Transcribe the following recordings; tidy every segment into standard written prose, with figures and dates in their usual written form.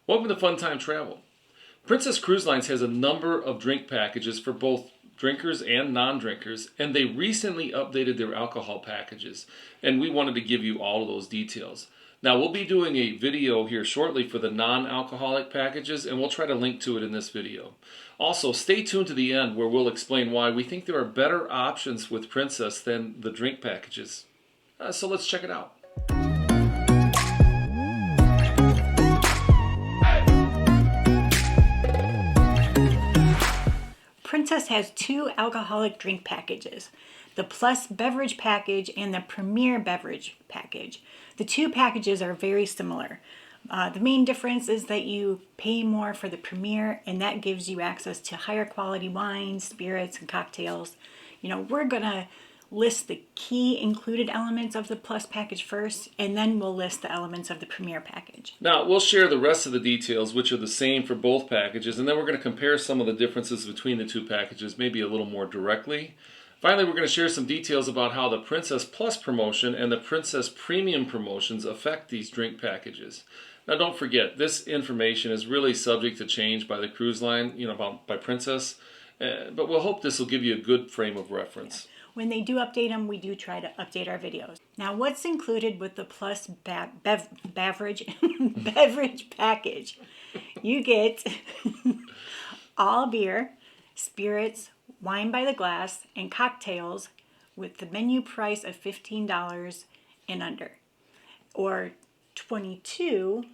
Welcome to Fun Time Travel. Princess Cruise Lines has a number of drink packages for both drinkers and non-drinkers, and they recently updated their alcohol packages, and we wanted to give you all of those details. Now, we'll be doing a video here shortly for the non-alcoholic packages, and we'll try to link to it in this video. Also, stay tuned to the end where we'll explain why we think there are better options with Princess than the drink packages. So let's check it out. Princess has two alcoholic drink packages, the Plus Beverage Package and the Premier Beverage Package. The two packages are very similar. The main difference is that you pay more for the Premier, and that gives you access to higher quality wines, spirits, and cocktails. We're going to list the key included elements of the Plus package first, and then we'll list the elements of the Premier package. Now, we'll share the rest of the details, which are the same for both packages, and then we're going to compare some of the differences between the two packages, maybe a little more directly. Finally, we're going to share some details about how the Princess Plus promotion and the Princess Premium promotions affect these drink packages. Now, don't forget, this information is really subject to change by the cruise line, by Princess, but we'll hope this will give you a good frame of reference. Yeah. When they do update them, we do try to update our videos. Now, what's included with the Plus beverage package? You get all beer, spirits, wine by the glass, and cocktails with the menu price of $15 and under, or $22.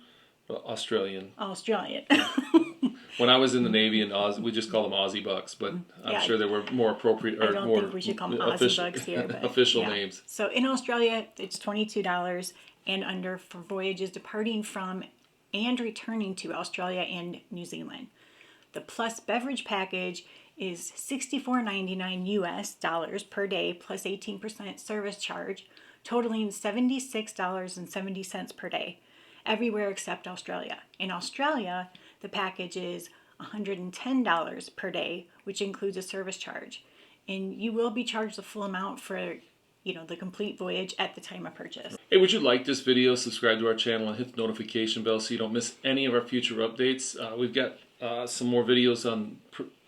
Australian. When I was in the Navy in Oz, we just call them Aussie bucks, but I'm sure there were more appropriate or I don't more think we should call them Aussie bucks here, but official names. So in Australia, it's $22 and under for voyages departing from and returning to Australia and New Zealand. The Plus Beverage Package is $64.99 US dollars per day plus 18% service charge, totaling $76.70 per day, everywhere except Australia. In Australia, the package is $110 per day, which includes a service charge. And you will be charged the full amount for, the complete voyage at the time of purchase. Hey, would you like this video? Subscribe to our channel and hit the notification bell so you don't miss any of our future updates. We've got some more videos on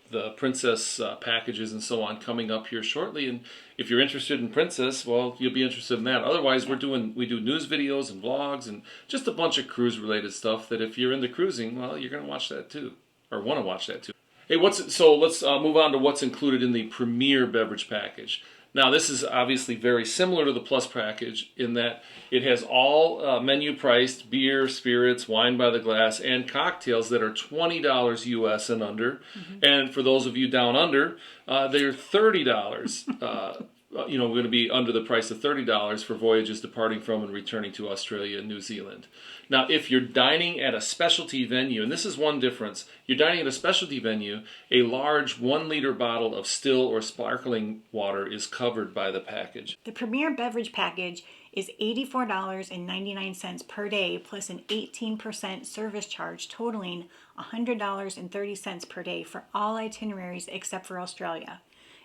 the Princess packages and so on coming up here shortly, and if you're interested in Princess, well, you'll be interested in that. Otherwise, we do news videos and vlogs and just a bunch of cruise related stuff that if you're into cruising, well, you're going to watch that too, or want to watch that too. Hey, let's move on to what's included in the Premier Beverage Package. Now, this is obviously very similar to the Plus package in that it has all menu-priced beer, spirits, wine by the glass, and cocktails that are $20 US and under. Mm-hmm. And for those of you down under, they're $30. We're going to be under the price of $30 for voyages departing from and returning to Australia and New Zealand. Now, if you're dining at a specialty venue, and this is one difference, you're dining at a specialty venue, a large 1-liter bottle of still or sparkling water is covered by the package. The Premier Beverage Package is $84.99 per day plus an 18% service charge, totaling $100.30 per day for all itineraries except for Australia.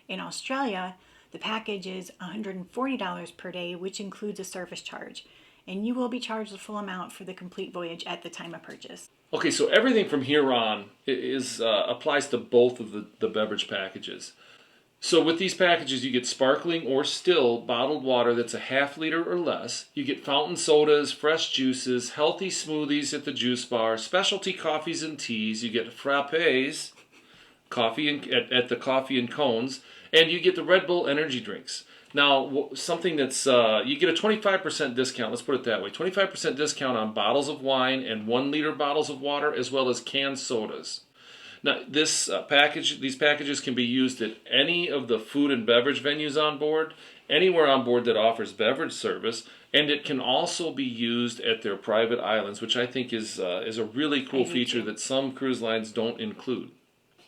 In Australia, the package is $140 per day, which includes a service charge, and you will be charged the full amount for the complete voyage at the time of purchase. Okay, so everything from here on applies to both of the beverage packages. So with these packages, you get sparkling or still bottled water that's a ½ liter or less. You get fountain sodas, fresh juices, healthy smoothies at the juice bar, specialty coffees and teas. You get frappes, coffee at the coffee and cones, and you get the Red Bull energy drinks. Now, something that's, you get a 25% discount, let's put it that way, 25% discount on bottles of wine and 1-liter bottles of water, as well as canned sodas. Now, these packages can be used at any of the food and beverage venues on board, anywhere on board that offers beverage service, and it can also be used at their private islands, which I think is a really cool feature that some cruise lines don't include.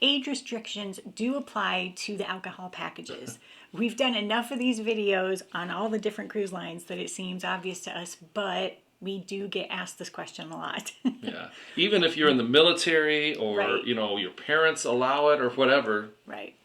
Age restrictions do apply to the alcohol packages. We've done enough of these videos on all the different cruise lines that it seems obvious to us, but we do get asked this question a lot. Yeah, even if you're in the military or, right. Your parents allow it or whatever. Right.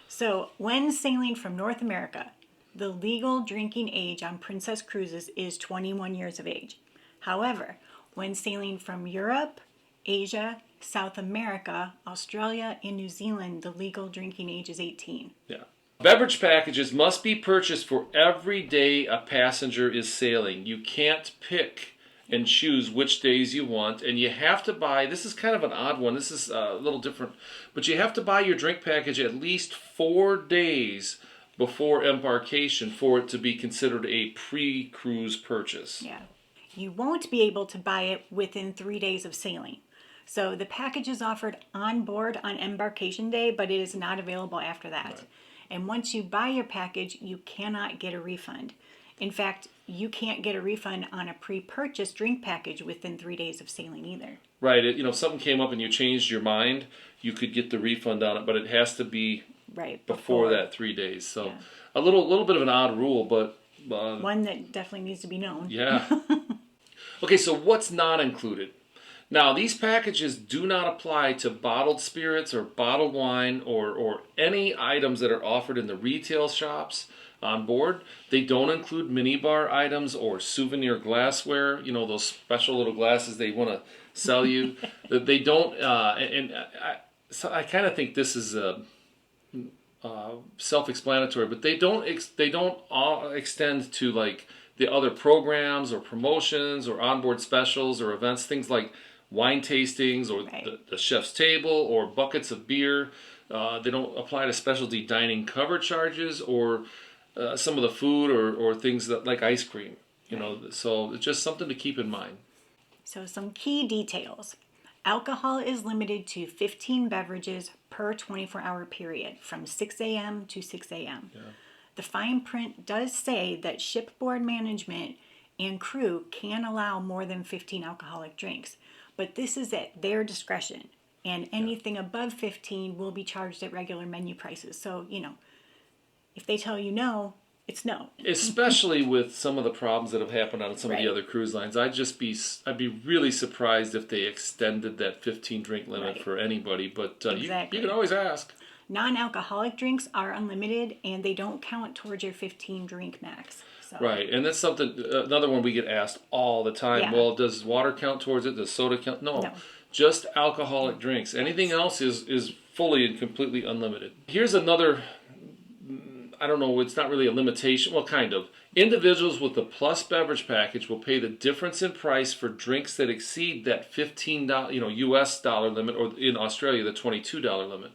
So when sailing from North America, the legal drinking age on Princess cruises is 21 years of age. However, when sailing from Europe, Asia, South America, Australia, and New Zealand, the legal drinking age is 18. Yeah. Beverage packages must be purchased for every day a passenger is sailing. You can't pick and choose which days you want, and you have to buy, this is kind of an odd one, this is a little different, but you have to buy your drink package at least 4 days before embarkation for it to be considered a pre-cruise purchase. Yeah. You won't be able to buy it within 3 days of sailing. So the package is offered on board on embarkation day, but it is not available after that. Right. And once you buy your package, you cannot get a refund. In fact, you can't get a refund on a pre-purchased drink package within 3 days of sailing either. Right, if something came up and you changed your mind, you could get the refund on it, but it has to be right before that 3 days. So a little bit of an odd rule, but one that definitely needs to be known. Yeah. Okay, so what's not included? Now, these packages do not apply to bottled spirits or bottled wine or any items that are offered in the retail shops on board. They don't include minibar items or souvenir glassware, those special little glasses they want to sell you. They don't, so I kind of think this is self-explanatory, but they don't extend to like the other programs or promotions or onboard specials or events, things like wine tastings or the chef's table or buckets of beer. They don't apply to specialty dining cover charges or some of the food or things that like ice cream. So it's just something to keep in mind. So some key details. Alcohol is limited to 15 beverages per 24-hour period from 6 a.m. to 6 a.m. Yeah. The fine print does say that shipboard management and crew can allow more than 15 alcoholic drinks, but this is at their discretion, and anything above 15 will be charged at regular menu prices. So, if they tell you no, it's no. Especially with some of the problems that have happened on some of the other cruise lines, I'd be really surprised if they extended that 15 drink limit for anybody. But you can always ask. Non-alcoholic drinks are unlimited, and they don't count towards your 15 drink max. So. Right, and that's another one we get asked all the time. Yeah. Well, does water count towards it? Does soda count? No. Just alcoholic drinks. Anything else is fully and completely unlimited. Here's another. I don't know, it's not really a limitation. Well, kind of. Individuals with the Plus beverage package will pay the difference in price for drinks that exceed that $15, US dollar limit, or in Australia, the $22 limit.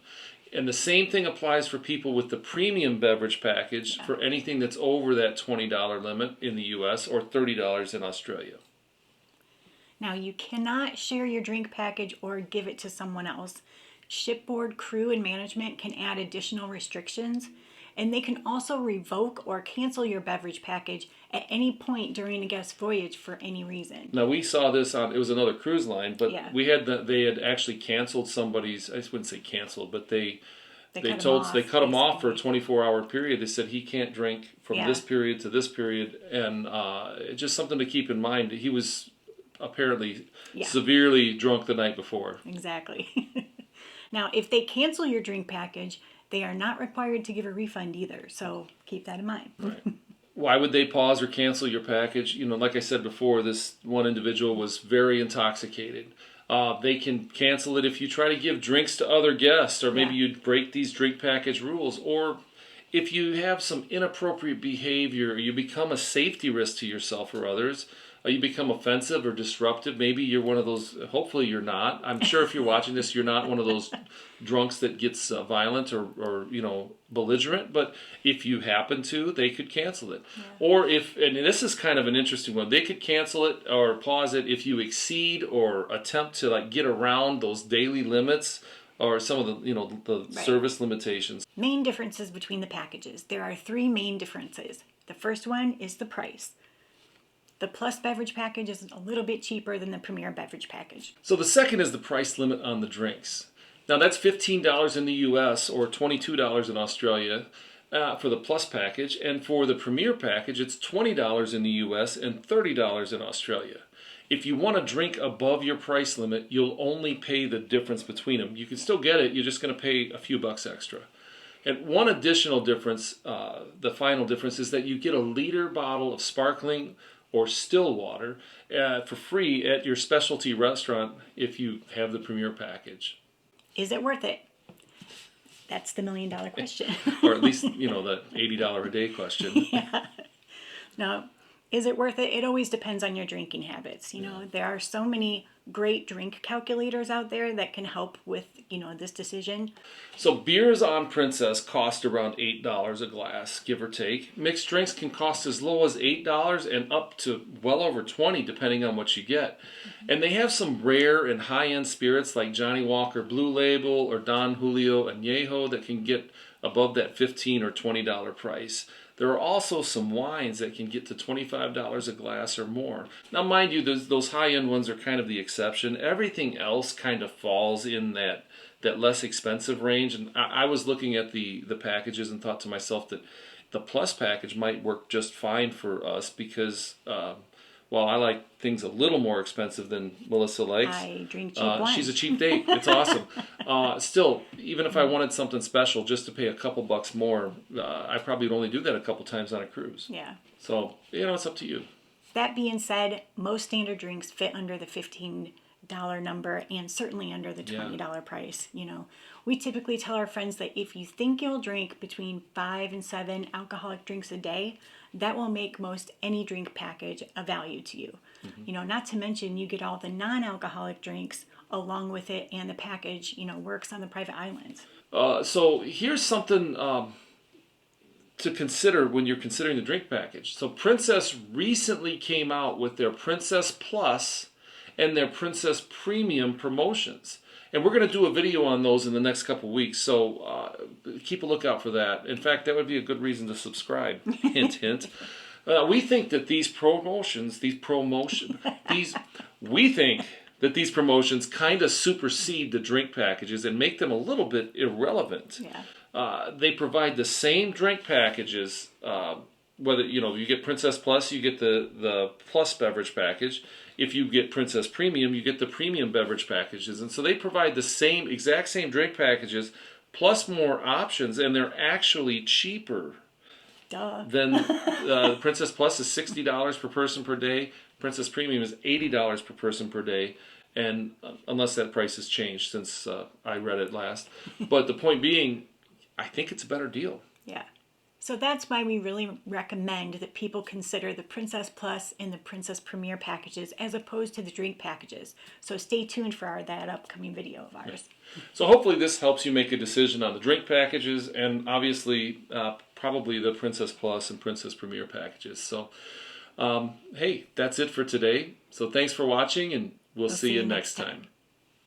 And the same thing applies for people with the premium beverage package for anything that's over that $20 limit in the US or $30 in Australia. Now, you cannot share your drink package or give it to someone else. Shipboard crew and management can add additional restrictions, and they can also revoke or cancel your beverage package at any point during a guest voyage for any reason. Now, we saw this on, it was another cruise line, but they had actually canceled somebody's, I wouldn't say canceled, but they cut him off for a 24-hour period. They said he can't drink from this period to this period, and just something to keep in mind. He was apparently severely drunk the night before. Exactly. Now, if they cancel your drink package, they are not required to give a refund either, so keep that in mind. Right. Why would they pause or cancel your package? Like I said before, this one individual was very intoxicated. They can cancel it if you try to give drinks to other guests, or maybe you break these drink package rules, or if you have some inappropriate behavior, or you become a safety risk to yourself or others, you become offensive or disruptive. Maybe you're one of those, hopefully you're not. I'm sure if you're watching this, you're not one of those drunks that gets violent or belligerent. But if you happen to, they could cancel it. Yeah. Or and this is kind of an interesting one, they could cancel it or pause it if you exceed or attempt to get around those daily limits or some of the service limitations. Main differences between the packages. There are 3 main differences. The first one is the price. The Plus beverage package is a little bit cheaper than the Premier beverage package. So the second is the price limit on the drinks. Now that's $15 in the US or $22 in Australia for the Plus package. And for the Premier package, it's $20 in the US and $30 in Australia. If you want to drink above your price limit, you'll only pay the difference between them. You can still get it, you're just going to pay a few bucks extra. And one additional difference, the final difference, is that you get a liter bottle of sparkling or still water for free at your specialty restaurant if you have the Premier package. Is it worth it? That's the $1 million question. Or at least, you know, the $80 a day question. Yeah. No, is it worth it? It always depends on your drinking habits. You know, there are so many great drink calculators out there that can help with, you know, this decision. So beers on Princess cost around $8 a glass, give or take. Mixed drinks can cost as low as $8 and up to well over $20 depending on what you get. And they have some rare and high-end spirits like Johnny Walker Blue Label or Don Julio Añejo that can get above that $15 or $20 price. There are also some wines that can get to $25 a glass or more. Now, mind you, those high-end ones are kind of the exception. Everything else kind of falls in that less expensive range. And I was looking at the packages and thought to myself that the Plus package might work just fine for us because while I like things a little more expensive than Melissa likes, I drink cheap wine. she's a cheap date. It's awesome. Still, even if I wanted something special just to pay a couple bucks more, I probably would only do that a couple times on a cruise. Yeah. So, you know, it's up to you. That being said, most standard drinks fit under the $15 number and certainly under the $20 price. You know, we typically tell our friends that if you think you'll drink between 5 and 7 alcoholic drinks a day, that will make most any drink package a value to you. You know, not to mention you get all the non-alcoholic drinks along with it, and the package, you know, works on the private islands. So here's something to consider when you're considering the drink package. So Princess recently came out with their Princess Plus and their Princess Premium promotions. And we're going to do a video on those in the next couple weeks, so keep a lookout for that. In fact, that would be a good reason to subscribe. Hint, hint. We think that these promotions kind of supersede the drink packages and make them a little bit irrelevant. Yeah. They provide the same drink packages. Whether you get Princess Plus, you get the Plus beverage package. If you get Princess Premium, you get the Premium beverage packages. And so they provide the exact same drink packages plus more options, and they're actually cheaper. Duh. Then Princess Plus is $60 per person per day. Princess Premium is $80 per person per day. And unless that price has changed since I read it last. But the point being, I think it's a better deal. Yeah. So that's why we really recommend that people consider the Princess Plus and the Princess Premier packages as opposed to the drink packages. So stay tuned for that upcoming video of ours. So hopefully this helps you make a decision on the drink packages and obviously probably the Princess Plus and Princess Premier packages. So hey, that's it for today. So thanks for watching, and we'll see you next time.